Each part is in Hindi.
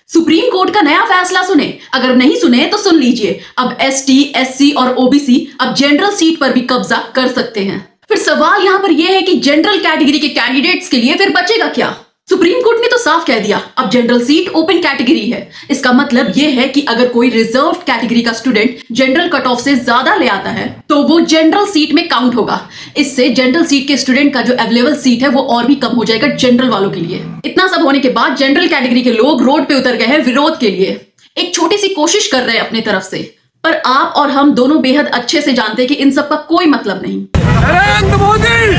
सुप्रीम कोर्ट का नया फैसला सुने। अगर नहीं सुने तो सुन लीजिए, अब एसटी, एससी और ओबीसी अब जनरल सीट पर भी कब्जा कर सकते हैं। फिर सवाल यहां पर यह है कि जनरल कैटेगरी के कैंडिडेट्स के लिए फिर बचेगा क्या? सुप्रीम कोर्ट ने तो साफ कह दिया, अब जनरल सीट ओपन कैटेगरी है। इसका मतलब यह है कि अगर कोई रिजर्व कैटेगरी का स्टूडेंट जनरल कट ऑफ से ज्यादा ले आता है तो वो जनरल सीट में काउंट होगा। इससे जनरल सीट के स्टूडेंट का जो अवेलेबल सीट है वो और भी कम हो जाएगा जनरल वालों के लिए। इतना सब होने के बाद जनरल कैटेगरी के लोग रोड पे उतर गए हैं विरोध के लिए। एक छोटी सी कोशिश कर रहे हैं अपनी तरफ से, पर आप और हम दोनों बेहद अच्छे से जानते हैं कि इन सब का कोई मतलब नहीं। नरेंद्र मोदी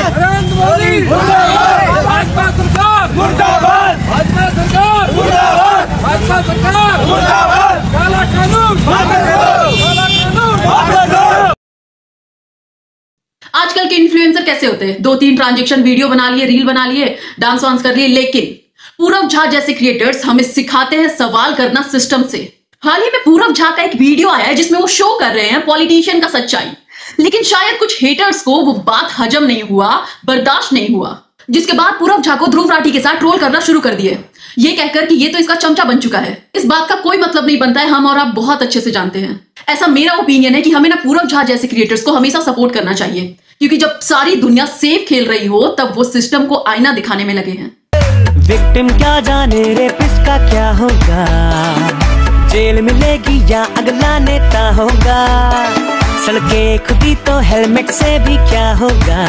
नरेंद्र मोदी भाजपा सरकार मुर्दाबाद, भाजपा सरकार मुर्दाबाद, भाजपा सरकार मुर्दाबाद, काला कानून काला कानून। आजकल के इन्फ्लुएंसर कैसे होते हैं? 2-3 ट्रांजैक्शन वीडियो बना लिए, रील बना लिए, डांस वांस कर लिए, लेकिन पूरव झा जैसे क्रिएटर्स हमें सिखाते हैं सवाल करना सिस्टम से। हाल ही में पूरव झा का एक वीडियो आया है जिसमें वो शो कर रहे हैं पॉलिटिशियन का सच्चाई, लेकिन शायद कुछ हेटर्स को वो बात हजम नहीं हुआ, बर्दाश्त नहीं हुआ, जिसके बाद पूरव झा को ध्रुव राठी के साथ ट्रोल करना शुरू कर दिए, ये कहकर कि ये तो इसका चमचा बन चुका है। इस बात का कोई मतलब नहीं बनता है, हम और आप बहुत अच्छे से जानते हैं। ऐसा मेरा ओपिनियन है कि हमें ना पूरव झा जैसे क्रिएटर्स को हमेशा सपोर्ट करना चाहिए, क्योंकि जब सारी दुनिया सेफ खेल रही हो तब वो सिस्टम को आईना दिखाने में लगे हैं। विक्टिम क्या जाने रेपिस्ट का क्या होगा, जेल मिलेगी या अगला नेता होगा, सड़कें खुदी तो हेलमेट से भी क्या होगा,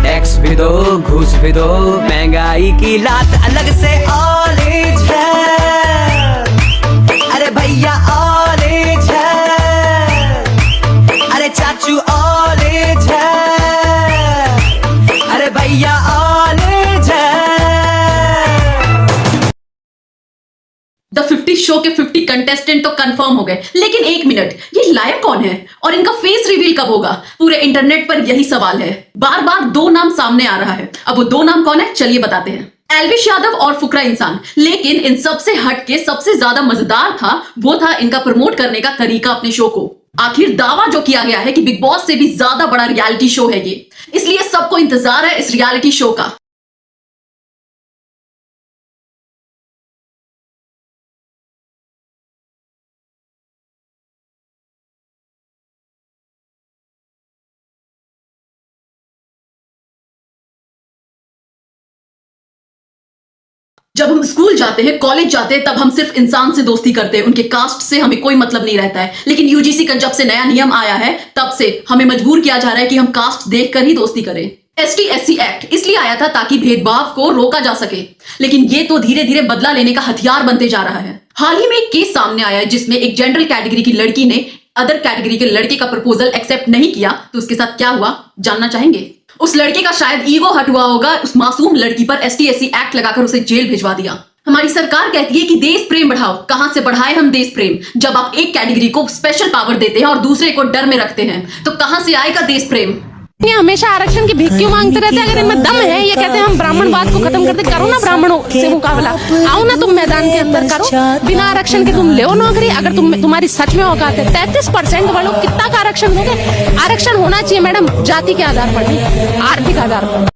टैक्स भी दो घूस भी दो, महंगाई की लात अलग से ऑल एज है, अरे भैया ऑल एज है, अरे चाचू ऑल एज है, अरे भैया ऑल एज है। द 50 शो के 50 कंटेस्टेंट तो कंफर्म हो गए, लेकिन एक मिनट, ये लायक कौन है और इनका फेस रिवील कब होगा? पूरे इंटरनेट पर यही सवाल है। बार बार 2 नाम सामने आ रहा है। अब वो 2 नाम कौन है, चलिए बताते हैं। एल्विश यादव और फुकरा इंसान। लेकिन इन सबसे हटके सबसे ज्यादा मजेदार था वो था इनका प्रमोट करने का तरीका अपने शो को। आखिर दावा जो किया गया है कि बिग बॉस से भी ज्यादा बड़ा रियलिटी शो है ये, इसलिए सबको इंतजार है इस रियलिटी शो का। जब हम स्कूल जाते हैं, कॉलेज जाते हैं, तब हम सिर्फ इंसान से दोस्ती करते हैं, उनके कास्ट से हमें कोई मतलब नहीं रहता है। लेकिन यूजीसी का जब से नया नियम आया है तब से हमें मजबूर किया जा रहा है कि हम कास्ट देखकर ही दोस्ती करें। एसटी एससी एक्ट इसलिए आया था ताकि भेदभाव को रोका जा सके, लेकिन ये तो धीरे धीरे बदला लेने का हथियार बनते जा रहा है। हाल ही में एक केस सामने आया है जिसमें एक जनरल कैटेगरी की लड़की ने अदर कैटेगरी के लड़के का प्रपोजल एक्सेप्ट नहीं किया। तो उसके साथ क्या हुआ जानना चाहेंगे? उस लड़के का शायद ईगो हट हुआ होगा, उस मासूम लड़की पर एसटी एससी एक्ट लगाकर उसे जेल भिजवा दिया। हमारी सरकार कहती है कि देश प्रेम बढ़ाओ। कहां से बढ़ाए हम देश प्रेम, जब आप एक कैटेगरी को स्पेशल पावर देते हैं और दूसरे को डर में रखते हैं, तो कहां से आएगा देश प्रेम? ये हमेशा आरक्षण की भीख क्यों मांगते रहते हैं? अगर इनमें दम है, ये कहते हैं हम ब्राह्मणवाद को खत्म करते, करो ना ब्राह्मणों से मुकाबला, आओ ना तुम मैदान के अंदर करो, बिना आरक्षण के तुम ले नौकरी। अगर तुम्हारी सच में औकात है, 33% वालों कितना का आरक्षण दोगे? आरक्षण होना चाहिए मैडम, जाति के आधार पर नहीं, आर्थिक आधार पर।